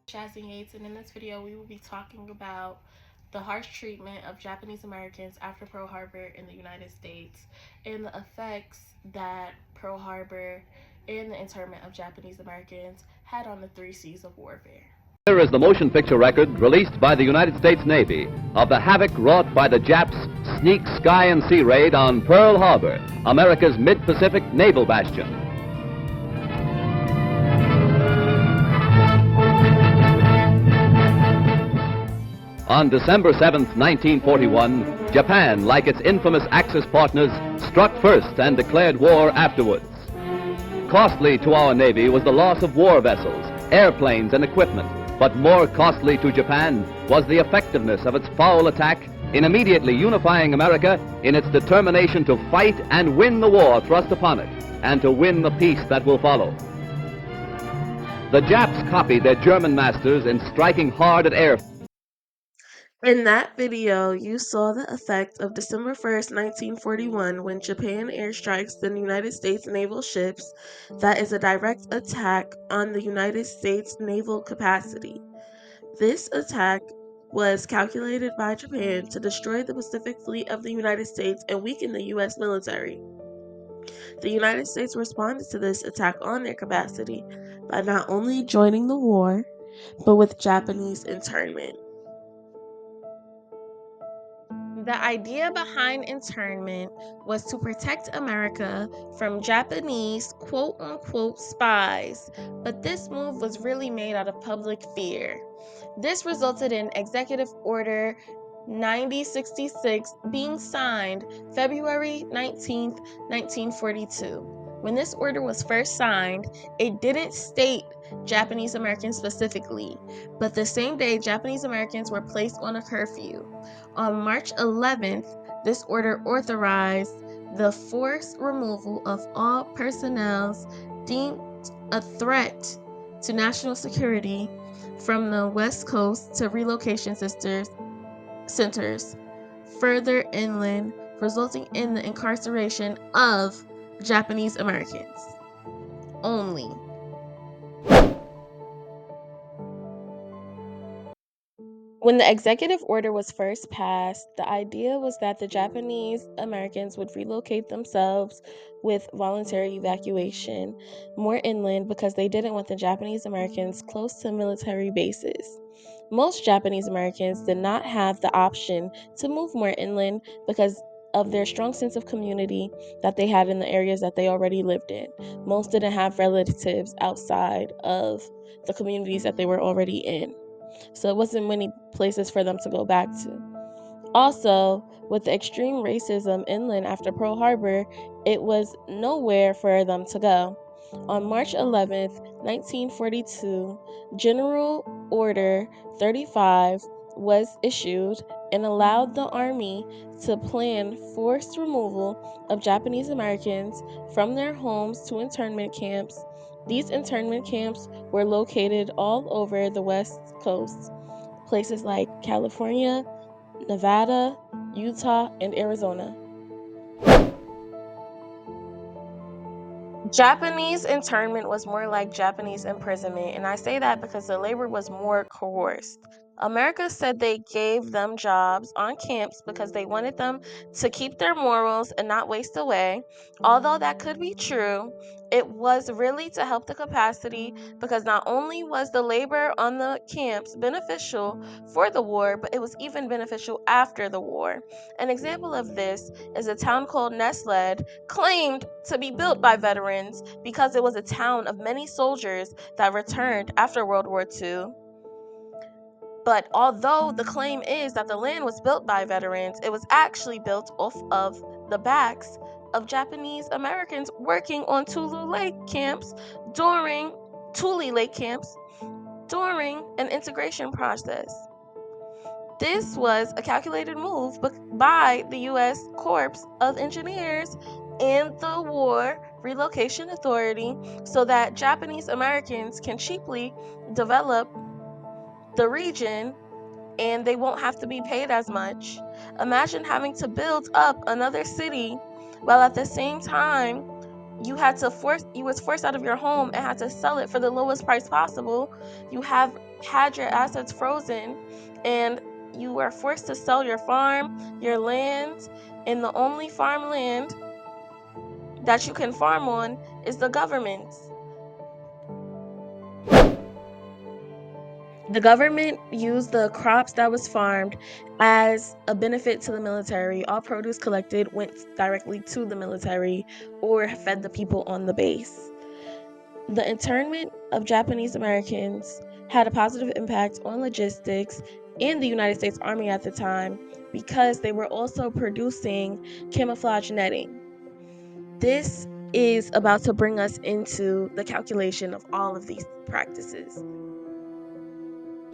Shazzy Yates, and in this video, we will be talking about the harsh treatment of Japanese Americans after Pearl Harbor in the United States and the effects that Pearl Harbor and the internment of Japanese Americans had on the three C's of warfare. Here is the motion picture record released by the United States Navy of the havoc wrought by the Japs' sneak sky and sea raid on Pearl Harbor, America's mid-Pacific naval bastion. On December 7, 1941, Japan, like its infamous Axis partners, struck first and declared war afterwards. Costly to our Navy was the loss of war vessels, airplanes, and equipment, but more costly to Japan was the effectiveness of its foul attack in immediately unifying America in its determination to fight and win the war thrust upon it, and to win the peace that will follow. The Japs copied their German masters in striking hard at air. In that video, you saw the effect of December 1st, 1941, when Japan airstrikes the United States naval ships. That is a direct attack on the United States naval capacity. This attack was calculated by Japan to destroy the Pacific Fleet of the United States and weaken the U.S. military. The United States responded to this attack on their capacity by not only joining the war, but with Japanese internment. The idea behind internment was to protect America from Japanese quote-unquote spies, but this move was really made out of public fear. This resulted in Executive Order 9066 being signed February 19, 1942. When this order was first signed, it didn't state Japanese Americans specifically, but the same day Japanese Americans were placed on a curfew. On March 11th, this order authorized the forced removal of all personnel deemed a threat to national security from the West Coast to relocation centers further inland, resulting in the incarceration of Japanese Americans only. When the executive order was first passed, the idea was that the Japanese Americans would relocate themselves with voluntary evacuation more inland because they didn't want the Japanese Americans close to military bases. Most Japanese Americans did not have the option to move more inland because of their strong sense of community that they had in the areas that they already lived in. Most didn't have relatives outside of the communities that they were already in. So it wasn't many places for them to go back to. Also, with the extreme racism inland after Pearl Harbor, it was nowhere for them to go. On March 11th, 1942, General Order 35 was issued and allowed the Army to plan forced removal of Japanese Americans from their homes to internment camps. These internment camps were located all over the West Coast, places like California, Nevada, Utah, and Arizona. Japanese internment was more like Japanese imprisonment, and I say that because the labor was more coerced. America said they gave them jobs on camps because they wanted them to keep their morals and not waste away. Although that could be true, it was really to help the capacity because not only was the labor on the camps beneficial for the war, but it was even beneficial after the war. An example of this is a town called Nesled, claimed to be built by veterans because it was a town of many soldiers that returned after World War II. But although the claim is that the land was built by veterans, it was actually built off of the backs of Japanese Americans working on Tule Lake camps during an integration process. This was a calculated move by the U.S. Corps of Engineers and the War Relocation Authority so that Japanese Americans can cheaply develop the region and they won't have to be paid as much. Imagine having to build up another city while at the same time you was forced out of your home and had to sell it for the lowest price possible. You have had your assets frozen, and you were forced to sell your farm, your land, and the only farmland that you can farm on is the government's. The government used the crops that was farmed as a benefit to the military. All produce collected went directly to the military or fed the people on the base. The internment of Japanese Americans had a positive impact on logistics and the United States Army at the time because they were also producing camouflage netting. This is about to bring us into the calculation of all of these practices.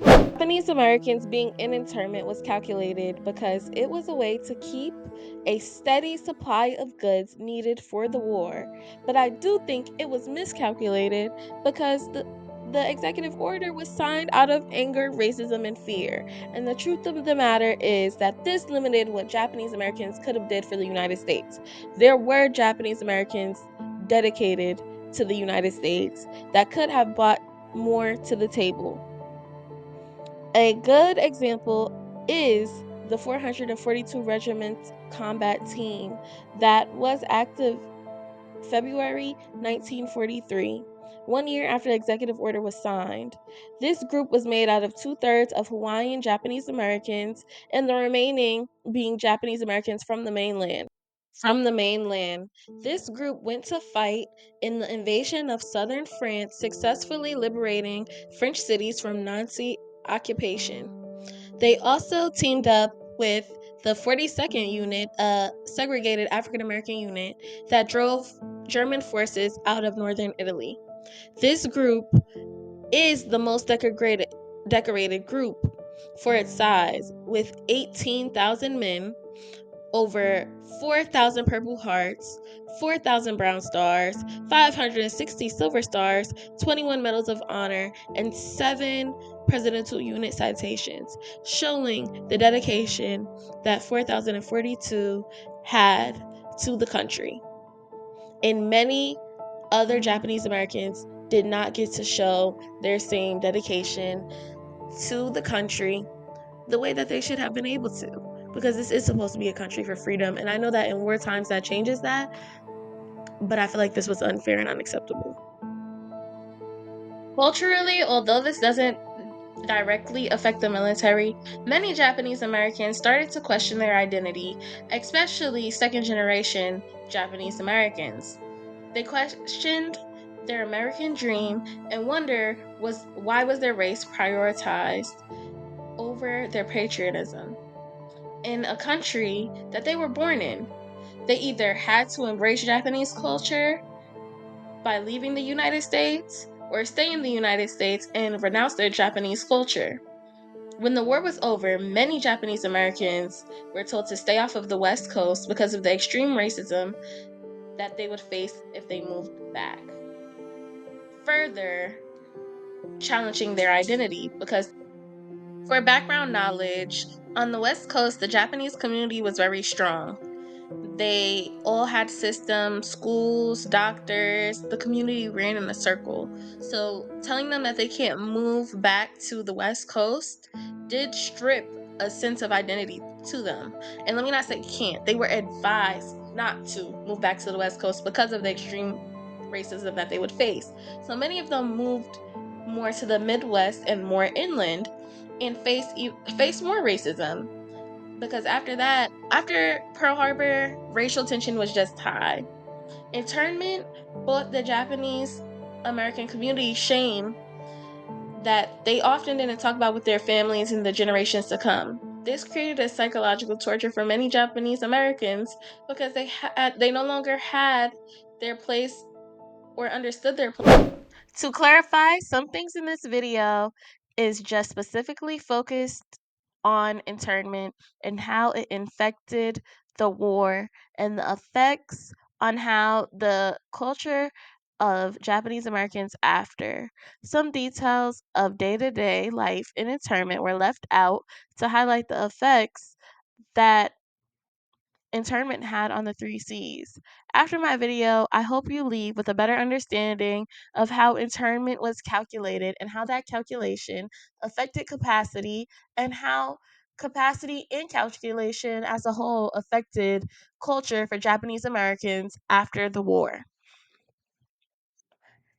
Japanese Americans being in internment was calculated because it was a way to keep a steady supply of goods needed for the war. But I do think it was miscalculated because the executive order was signed out of anger, racism, and fear. And the truth of the matter is that this limited what Japanese Americans could have did for the United States. There were Japanese Americans dedicated to the United States that could have brought more to the table. A good example is the 442 Regiment Combat Team that was active February 1943, 1 year after the executive order was signed. This group was made out of 2/3 of Hawaiian Japanese Americans and the remaining being Japanese Americans from the mainland. This group went to fight in the invasion of southern France, successfully liberating French cities from Nazi occupation. They also teamed up with the 42nd Unit, a segregated African American unit that drove German forces out of northern Italy. This group is the most decorated group for its size, with 18,000 men, over 4,000 Purple Hearts, 4,000 Brown Stars, 560 Silver Stars, 21 Medals of Honor, and 7 Presidential Unit citations, showing the dedication that 4,042 had to the country. And many other Japanese Americans did not get to show their same dedication to the country the way that they should have been able to, because this is supposed to be a country for freedom. And I know that in war times that changes that, but I feel like this was unfair and unacceptable. Culturally, although this doesn't directly affect the military, many Japanese Americans started to question their identity, especially second generation Japanese Americans. They questioned their American dream and wonder why was their race prioritized over their patriotism in a country that they were born in. They either had to embrace Japanese culture by leaving the United States or stay in the United States and renounce their Japanese culture. When the war was over, many Japanese Americans were told to stay off of the West Coast because of the extreme racism that they would face if they moved back. Further challenging their identity, because for background knowledge, on the West Coast, the Japanese community was very strong. They all had systems, schools, doctors. The community ran in a circle. So telling them that they can't move back to the West Coast did strip a sense of identity to them. And let me not say can't. They were advised not to move back to the West Coast because of the extreme racism that they would face. So many of them moved more to the Midwest and more inland and faced more racism, because after Pearl Harbor, racial tension was just high. Internment brought the Japanese American community shame that they often didn't talk about with their families in the generations to come. This created a psychological torture for many Japanese Americans because they no longer had their place or understood their place. To clarify, some things in this video is just specifically focused on internment and how it infected the war and the effects on how the culture of Japanese Americans after. Some details of day to day life in internment were left out to highlight the effects that internment had on the three C's. After my video, I hope you leave with a better understanding of how internment was calculated and how that calculation affected capacity, and how capacity and calculation as a whole affected culture for Japanese Americans after the war.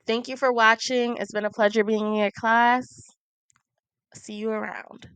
Thank you for watching. It's been a pleasure being in your class. See you around.